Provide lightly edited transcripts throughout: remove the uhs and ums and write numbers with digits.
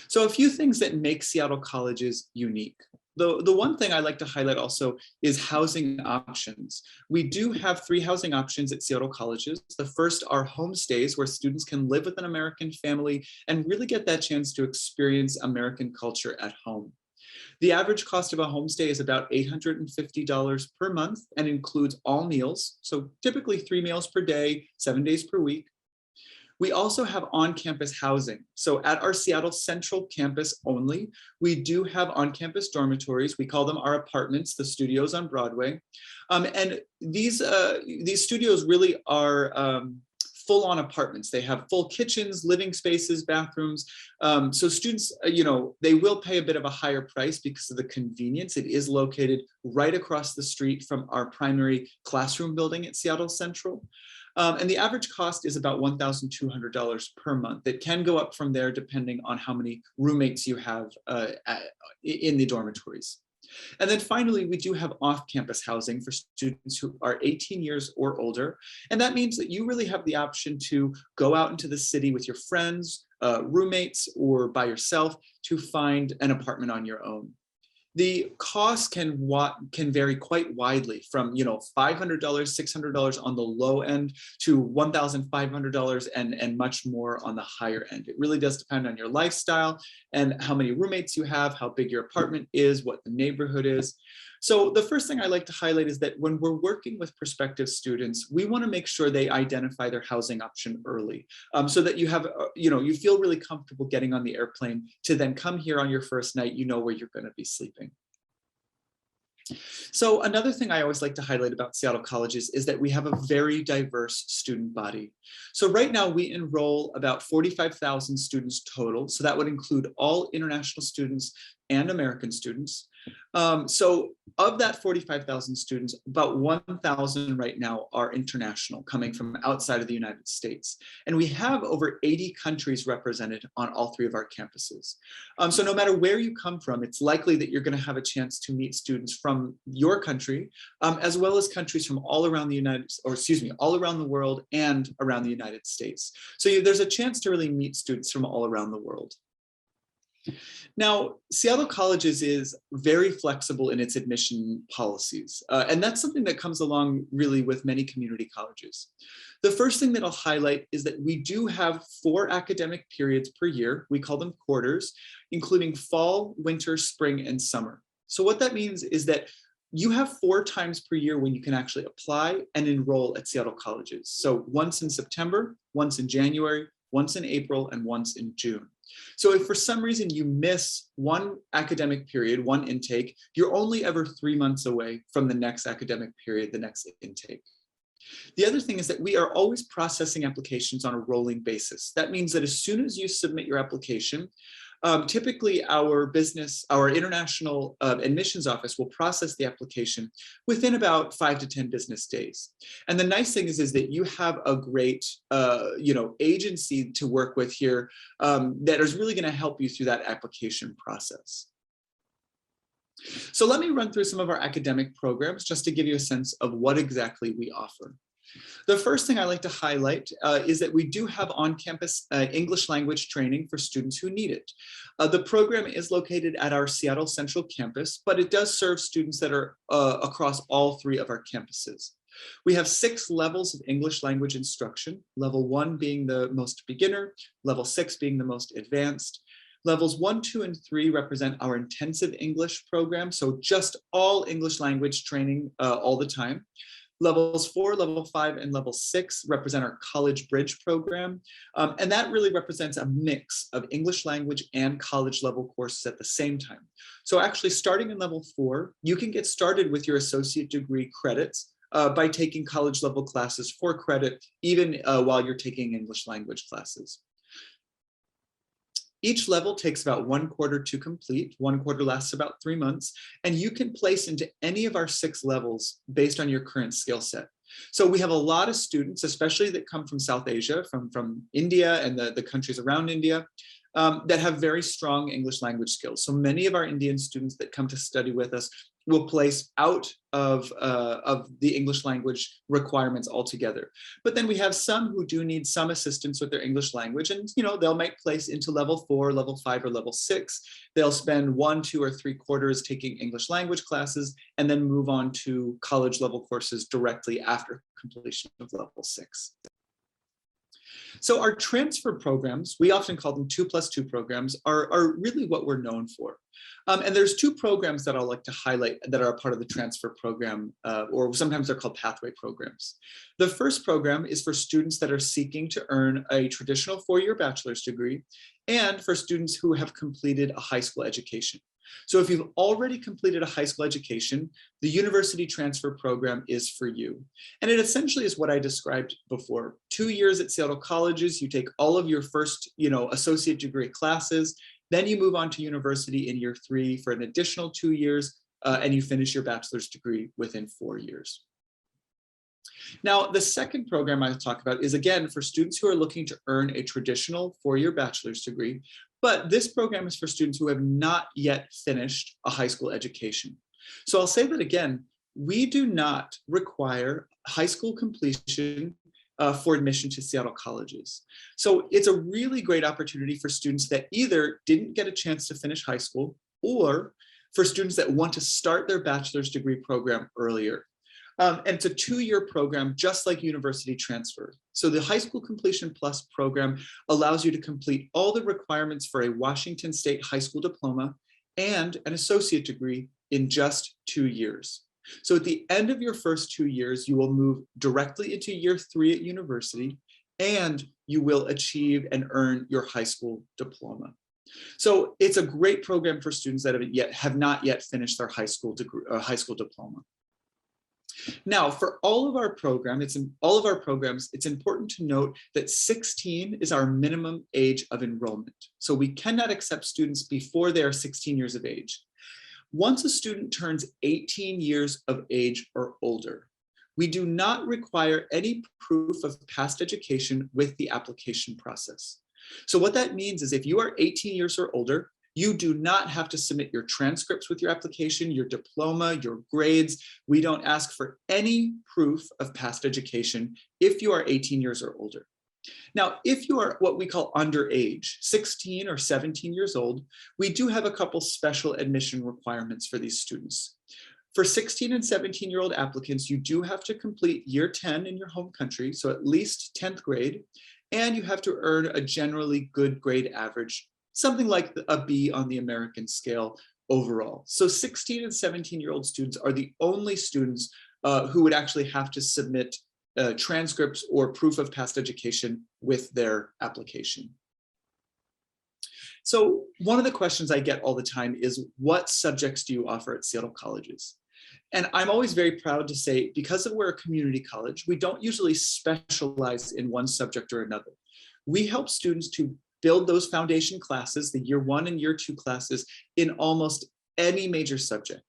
So a few things that make Seattle colleges unique. The one thing I like to highlight also is housing options. We do have three housing options at Seattle colleges. The first are homestays, where students can live with an American family and really get that chance to experience American culture at home. The average cost of a homestay is about $850 per month and includes all meals. So typically 3 meals per day, 7 days per week. We also have on-campus housing. So at our Seattle Central campus only, we do have on-campus dormitories. We call them our apartments, the studios on Broadway. And these studios really are full-on apartments. They have full kitchens, living spaces, bathrooms. So students, they will pay a bit of a higher price because of the convenience. It is located right across the street from our primary classroom building at Seattle Central. And the average cost is about $1,200 per month. It can go up from there depending on how many roommates you have in the dormitories. And then finally, we do have off-campus housing for students who are 18 years or older. And that means that you really have the option to go out into the city with your friends, roommates, or by yourself to find an apartment on your own. The cost can vary quite widely from $500, $600 on the low end to $1,500 and much more on the higher end. It really does depend on your lifestyle and how many roommates you have, how big your apartment is, what the neighborhood is. So the first thing I like to highlight is that when we're working with prospective students, we want to make sure they identify their housing option early, so that you have, you feel really comfortable getting on the airplane to then come here on your first night, you know where you're going to be sleeping. So another thing I always like to highlight about Seattle colleges is that we have a very diverse student body. So right now we enroll about 45,000 students total. So that would include all international students and American students. So of that 45,000 students, about 1,000 right now are international, coming from outside of the United States. And we have over 80 countries represented on all three of our campuses. So no matter where you come from, it's likely that you're going to have a chance to meet students from your country, as well as countries from all around all around the world and around the United States. So there's a chance to really meet students from all around the world. Now, Seattle Colleges is very flexible in its admission policies, and that's something that comes along really with many community colleges. The first thing that I'll highlight is that we do have 4 academic periods per year. We call them quarters, including fall, winter, spring, and summer. So what that means is that you have 4 times per year when you can actually apply and enroll at Seattle Colleges. So once in September, once in January, once in April, and once in June. So if for some reason you miss one academic period, one intake, you're only ever 3 months away from the next academic period, the next intake. The other thing is that we are always processing applications on a rolling basis. That means that as soon as you submit your application, typically our international admissions office will process the application within about 5 to 10 business days. And the nice thing is that you have a great agency to work with here that is really going to help you through that application process. So let me run through some of our academic programs just to give you a sense of what exactly we offer. The first thing I like to highlight is that we do have on-campus English language training for students who need it. The program is located at our Seattle Central campus, but it does serve students that are across all 3 of our campuses. We have 6 levels of English language instruction, level 1 being the most beginner, level 6 being the most advanced. Levels 1, 2, and 3 represent our intensive English program, so just all English language training all the time. Levels 4, level 5, and level 6 represent our college bridge program. And that really represents a mix of English language and college level courses at the same time. So actually starting in level 4, you can get started with your associate degree credits by taking college level classes for credit, even while you're taking English language classes. Each level takes about 1 quarter to complete. 1 quarter lasts about 3 months, and you can place into any of our 6 levels based on your current skill set. So we have a lot of students, especially that come from South Asia, from India and the countries around India, that have very strong English language skills. So many of our Indian students that come to study with us will place out of the English language requirements altogether. But then we have some who do need some assistance with their English language, and they'll make place into level 4, level 5, or level 6. They'll spend 1, 2, or 3 quarters taking English language classes, and then move on to college level courses directly after completion of level 6. So our transfer programs, we often call them 2+2 programs, are really what we're known for. And there's 2 programs that I'd like to highlight that are a part of the transfer program, or sometimes they're called pathway programs. The first program is for students that are seeking to earn a traditional 4-year bachelor's degree, and for students who have completed a high school education. So if you've already completed a high school education, the university transfer program is for you. And it essentially is what I described before. 2 years at Seattle colleges, you take all of your first, associate degree classes, then you move on to university in year 3 for an additional 2 years, and you finish your bachelor's degree within 4 years. Now, the second program I talk about is, again, for students who are looking to earn a traditional 4-year bachelor's degree, but this program is for students who have not yet finished a high school education. So I'll say that again, we do not require high school completion for admission to Seattle colleges. So it's a really great opportunity for students that either didn't get a chance to finish high school, or for students that want to start their bachelor's degree program earlier. And it's a 2-year program, just like university transfer. So the High School Completion Plus program allows you to complete all the requirements for a Washington State high school diploma and an associate degree in just 2 years. So at the end of your first 2 years, you will move directly into year 3 at university, and you will achieve and earn your high school diploma. So it's a great program for students that have not yet finished their high school degree, high school diploma. Now, for all of our programs, it's important to note that 16 is our minimum age of enrollment. So we cannot accept students before they are 16 years of age. Once a student turns 18 years of age or older, we do not require any proof of past education with the application process. So what that means is if you are 18 years or older, you do not have to submit your transcripts with your application, your diploma, your grades. We don't ask for any proof of past education if you are 18 years or older. Now, if you are what we call underage, 16 or 17 years old, we do have a couple special admission requirements for these students. For 16 and 17-year-old applicants, you do have to complete year 10 in your home country, so at least 10th grade, and you have to earn a generally good grade average, something like a B on the American scale overall. So 16 and 17-year-old students are the only students who would actually have to submit transcripts or proof of past education with their application. So one of the questions I get all the time is, what subjects do you offer at Seattle colleges? And I'm always very proud to say, because we're a community college, we don't usually specialize in one subject or another. We help students to build those foundation classes, the year 1 and year 2 classes, in almost any major subject.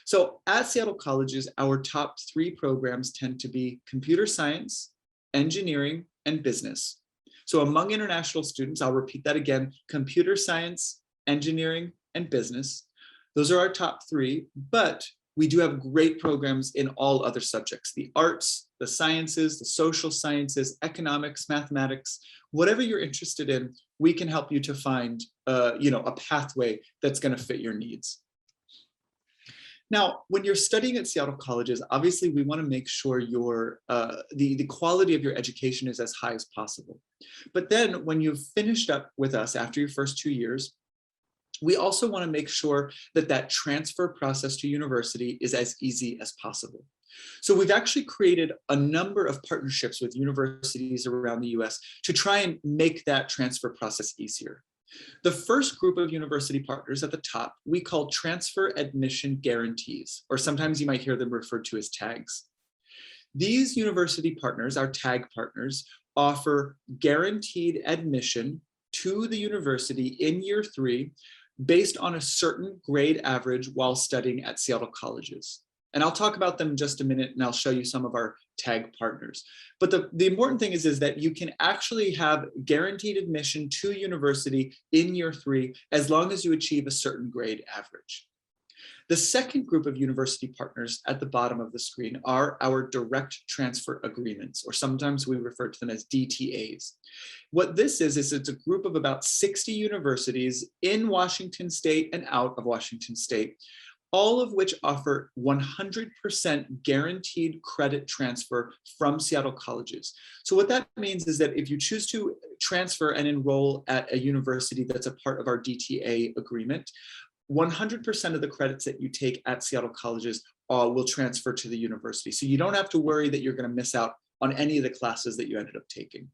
So at Seattle colleges, our top 3 programs tend to be computer science, engineering, and business. So among international students, I'll repeat that again, computer science, engineering, and business. Those are our top 3, but we do have great programs in all other subjects: the arts, the sciences, the social sciences, economics, mathematics, whatever you're interested in, we can help you to find a pathway that's going to fit your needs. Now, when you're studying at Seattle colleges, obviously we want to make sure the quality of your education is as high as possible. But then when you've finished up with us after your first 2 years, we also want to make sure that that transfer process to university is as easy as possible. So we've actually created a number of partnerships with universities around the US to try and make that transfer process easier. The first group of university partners at the top, we call transfer admission guarantees, or sometimes you might hear them referred to as tags. These university partners, our tag partners, offer guaranteed admission to the university in year 3 based on a certain grade average while studying at Seattle colleges. And I'll talk about them in just a minute, and I'll show you some of our tag partners. But the important thing is that you can actually have guaranteed admission to university in year 3 as long as you achieve a certain grade average. The second group of university partners at the bottom of the screen are our direct transfer agreements, or sometimes we refer to them as DTAs. What this is it's a group of about 60 universities in Washington state and out of Washington state, all of which offer 100% guaranteed credit transfer from Seattle colleges. So what that means is that if you choose to transfer and enroll at a university that's a part of our DTA agreement, 100% of the credits that you take at Seattle colleges will transfer to the university. So you don't have to worry that you're going to miss out on any of the classes that you ended up taking.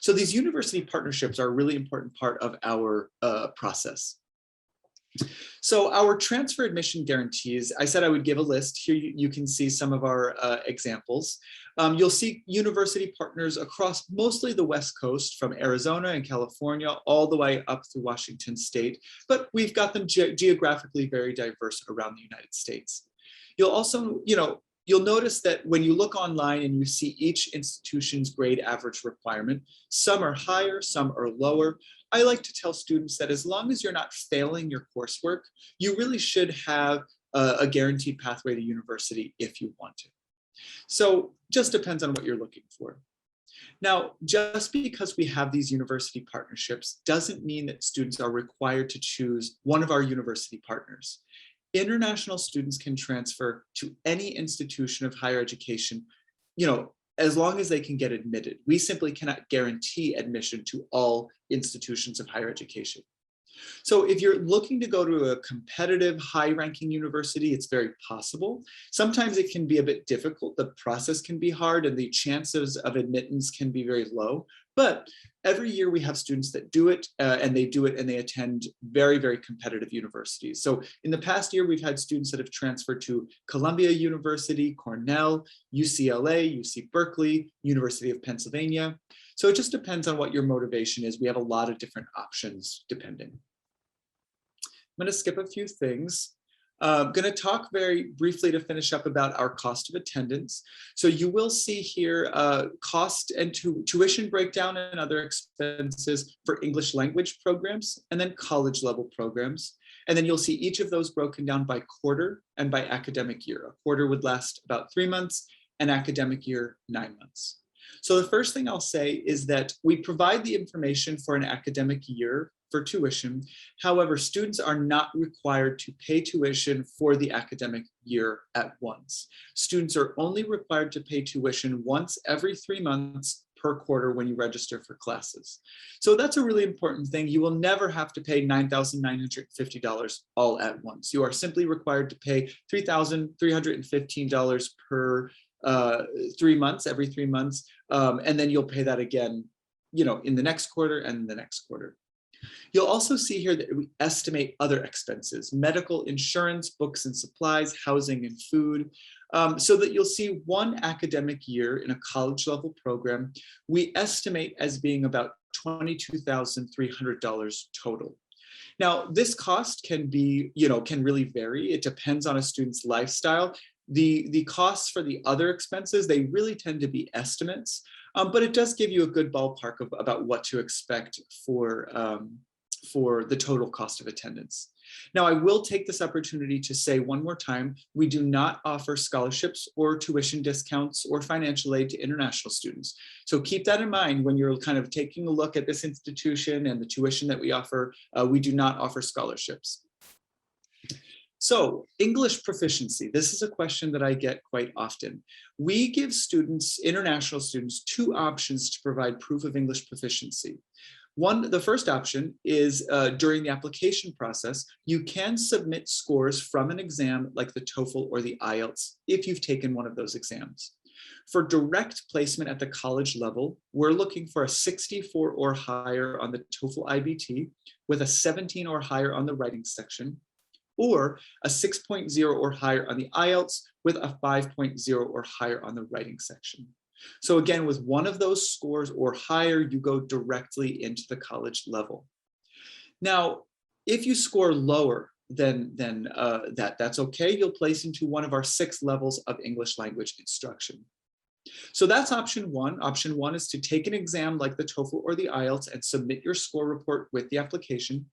So these university partnerships are a really important part of our process. So our transfer admission guarantees, I said I would give a list. Here you can see some of our examples. You'll see university partners across mostly the West Coast, from Arizona and California all the way up through Washington state, but we've got them geographically very diverse around the United States. You'll also, you'll notice that when you look online and you see each institution's grade average requirement, some are higher, some are lower. I like to tell students that as long as you're not failing your coursework, you really should have a guaranteed pathway to university if you want to. So just depends on what you're looking for. Now, just because we have these university partnerships doesn't mean that students are required to choose one of our university partners. International students can transfer to any institution of higher education, as long as they can get admitted. We simply cannot guarantee admission to all institutions of higher education. So if you're looking to go to a competitive, high-ranking university, it's very possible. Sometimes it can be a bit difficult. The process can be hard and the chances of admittance can be very low. But every year we have students that do it, and they attend very, very competitive universities. So in the past year, we've had students that have transferred to Columbia University, Cornell, UCLA, UC Berkeley, University of Pennsylvania. So it just depends on what your motivation is. We have a lot of different options depending. I'm going to skip a few things. I'm going to talk very briefly to finish up about our cost of attendance. So you will see here cost and tuition breakdown and other expenses for English language programs and then college level programs. And then you'll see each of those broken down by quarter and by academic year. A quarter would last about 3 months, an academic year, 9 months. So the first thing I'll say is that we provide the information for an academic year for tuition. However, students are not required to pay tuition for the academic year at once. Students are only required to pay tuition once every 3 months per quarter when you register for classes. So that's a really important thing. You will never have to pay $9,950 all at once. You are simply required to pay $3,315 per 3 months, every 3 months, and then you'll pay that again, in the next quarter and the next quarter. You'll also see here that we estimate other expenses: medical insurance, books and supplies, housing and food, so that you'll see one academic year in a college level program, we estimate as being about $22,300 total. Now, this cost can be, can really vary. It depends on a student's lifestyle. The costs for the other expenses, they really tend to be estimates, but it does give you a good ballpark of about what to expect for the total cost of attendance. Now, I will take this opportunity to say one more time, we do not offer scholarships or tuition discounts or financial aid to international students. So keep that in mind when you're kind of taking a look at this institution and the tuition that we offer. We do not offer scholarships. So English proficiency, this is a question that I get quite often. We give students, international students, 2 options to provide proof of English proficiency. The first option is during the application process, you can submit scores from an exam like the TOEFL or the IELTS if you've taken one of those exams. For direct placement at the college level, we're looking for a 64 or higher on the TOEFL IBT with a 17 or higher on the writing section, or a 6.0 or higher on the IELTS with a 5.0 or higher on the writing section. So again, with one of those scores or higher, you go directly into the college level. Now, if you score lower than that, that's okay. You'll place into one of our 6 levels of English language instruction. So that's option 1. Option 1 is to take an exam like the TOEFL or the IELTS and submit your score report with the application.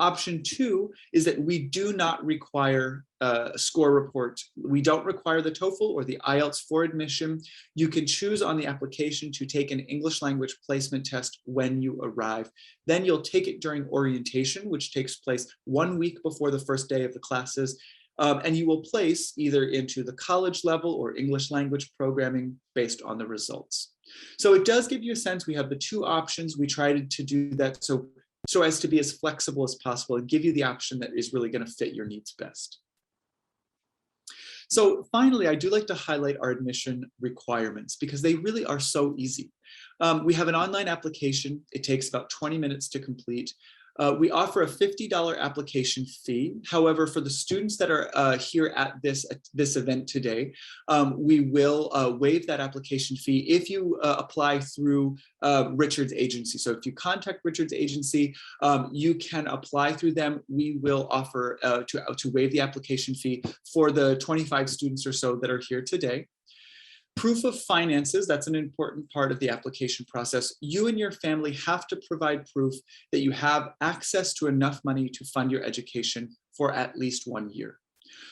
Option 2 is that we do not require a score report. We don't require the TOEFL or the IELTS for admission. You can choose on the application to take an English language placement test when you arrive. Then you'll take it during orientation, which takes place 1 week before the first day of the classes. And you will place either into the college level or English language programming based on the results. So it does give you a sense. We have the two options. We tried to do that so as to be as flexible as possible and give you the option that is really going to fit your needs best. So finally, I do like to highlight our admission requirements because they really are so easy. We have an online application. It takes about 20 minutes to complete. We offer a $50 application fee. However, for the students that are here at this event today, we will waive that application fee if you apply through Richard's agency. So if you contact Richard's agency, you can apply through them. We will offer to waive the application fee for the 25 students or so that are here today. Proof of finances, that's an important part of the application process. You and your family have to provide proof that you have access to enough money to fund your education for at least 1 year.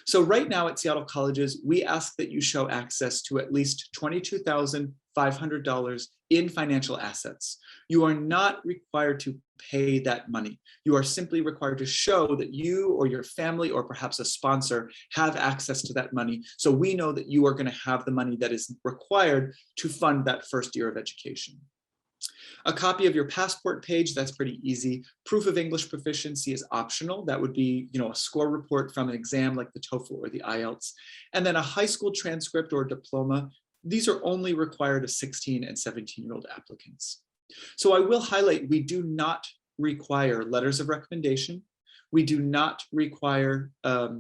So right now at Seattle Colleges, we ask that you show access to at least $22,500 in financial assets. You are not required to pay that money. You are simply required to show that you or your family or perhaps a sponsor have access to that money. So we know that you are going to have the money that is required to fund that first year of education. A copy of your passport page, that's pretty easy. Proof of English proficiency is optional. That would be, a score report from an exam like the TOEFL or the IELTS. And then a high school transcript or diploma. These are only required of 16 and 17-year-old applicants. So I will highlight, we do not require letters of recommendation. We do not require a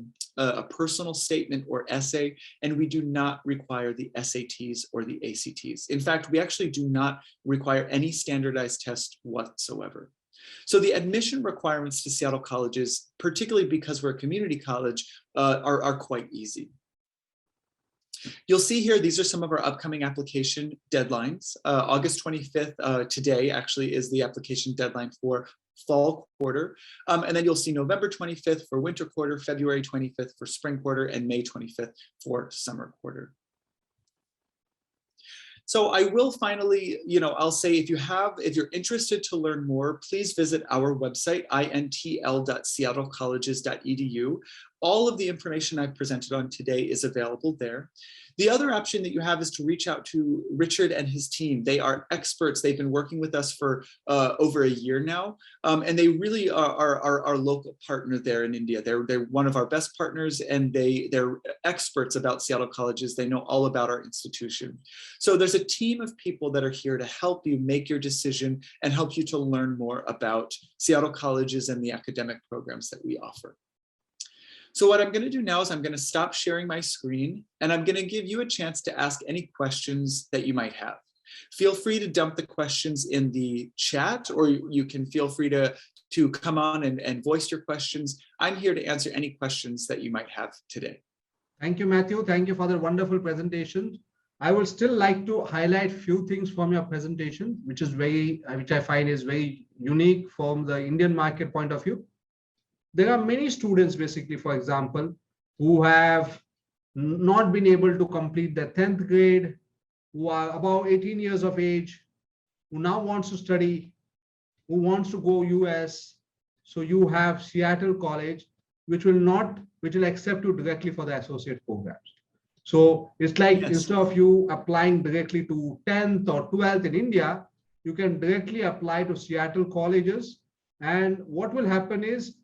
personal statement or essay, and we do not require the SATs or the ACTs. In fact, we actually do not require any standardized test whatsoever. So the admission requirements to Seattle Colleges, particularly because we're a community college, are quite easy. You'll see here, these are some of our upcoming application deadlines. August 25th, today actually is the application deadline for fall quarter. And then you'll see November 25th for winter quarter, February 25th for spring quarter, and May 25th for summer quarter. So I will finally, I'll say if you're interested to learn more, please visit our website, intl.seattlecolleges.edu. All of the information I've presented on today is available there. The other option that you have is to reach out to Richard and his team. They are experts. They've been working with us for over a year now, and they really are our local partner there in India. They're one of our best partners, and they're experts about Seattle Colleges. They know all about our institution. So there's a team of people that are here to help you make your decision and help you to learn more about Seattle Colleges and the academic programs that we offer. So what I'm going to do now is I'm going to stop sharing my screen, and I'm going to give you a chance to ask any questions that you might have. Feel free to dump the questions in the chat, or you can feel free to come on and voice your questions. I'm here to answer any questions that you might have today. Thank you, Matthew. Thank you for the wonderful presentation. I would still like to highlight few things from your presentation, which I find is very unique from the Indian market point of view. There are many students, basically, for example, who have not been able to complete their 10th grade, who are about 18 years of age, who now wants to study, who wants to go US. So you have Seattle College, which will accept you directly for the associate programs. So it's like, yes, instead of you applying directly to 10th or 12th in India, you can directly apply to Seattle colleges. And what will happen is,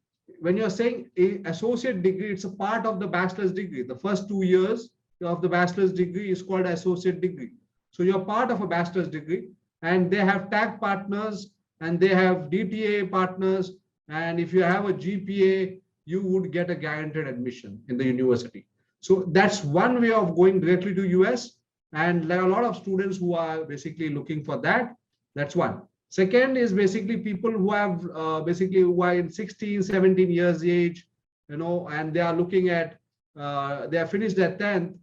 when you're saying a associate degree, it's a part of the bachelor's degree. The first 2 years of the bachelor's degree is called associate degree. So you're part of a bachelor's degree, and they have tag partners, and they have DTA partners. And if you have a GPA, you would get a guaranteed admission in the university. So that's one way of going directly to US. And there are a lot of students who are basically looking for that. That's one. Second is basically people who have who are in 16, 17 years age, and they are looking at, they have finished their 10th,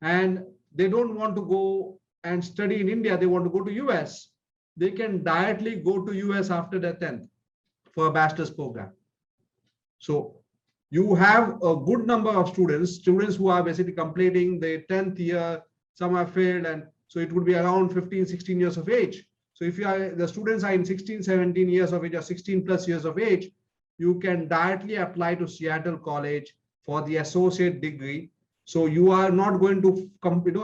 and they don't want to go and study in India. They want to go to US. They can directly go to US after their 10th for a bachelor's program. So you have a good number of students who are basically completing their 10th year, some have failed, and so it would be around 15, 16 years of age. So if the students are in 16, 17 years of age or 16 plus years of age, you can directly apply to Seattle College for the associate degree. So you are not going to,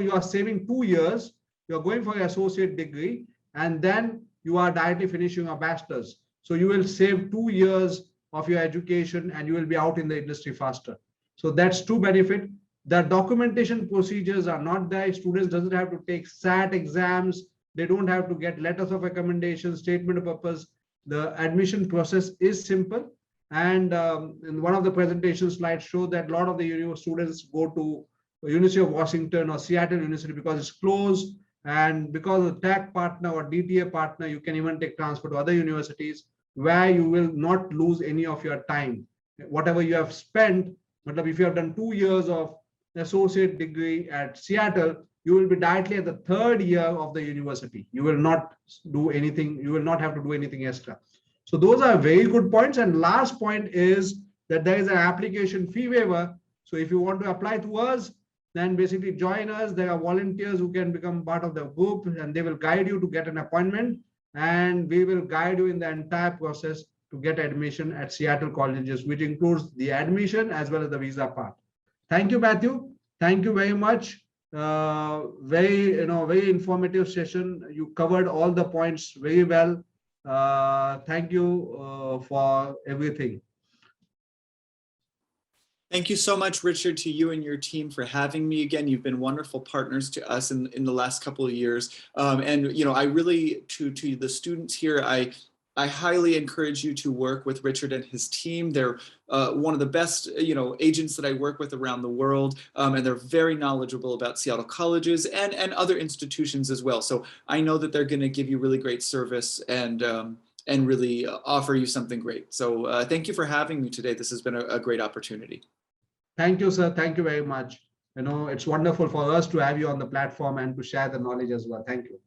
you are saving 2 years, you're going for your associate degree, and then you are directly finishing a bachelor's. So you will save 2 years of your education and you will be out in the industry faster. So that's two benefit. The documentation procedures are not there. Students doesn't have to take SAT exams. They don't have to get letters of recommendation, statement of purpose. The admission process is simple. And in one of the presentation slides show that a lot of the students go to University of Washington or Seattle University because it's close. And because of TAC partner or DTA partner, you can even take transfer to other universities where you will not lose any of your time. Whatever you have spent, but if you have done 2 years of associate degree at Seattle, you will be directly at the 3rd year of the university. You will not do anything. You will not have to do anything extra. So those are very good points. And last point is that there is an application fee waiver. So if you want to apply to us, then basically join us. There are volunteers who can become part of the group and they will guide you to get an appointment. And we will guide you in the entire process to get admission at Seattle colleges, which includes the admission as well as the visa part. Thank you, Matthew. Thank you very much. Very informative session. You covered all the points very well. Thank you for everything. Thank you so much, Richard, to you and your team for having me again. You've been wonderful partners to us in the last couple of years. And I really, to the students here, I highly encourage you to work with Richard and his team. They're one of the best, agents that I work with around the world, and they're very knowledgeable about Seattle colleges and other institutions as well. So I know that they're going to give you really great service and really offer you something great. So thank you for having me today. This has been a great opportunity. Thank you, sir. Thank you very much. It's wonderful for us to have you on the platform and to share the knowledge as well. Thank you.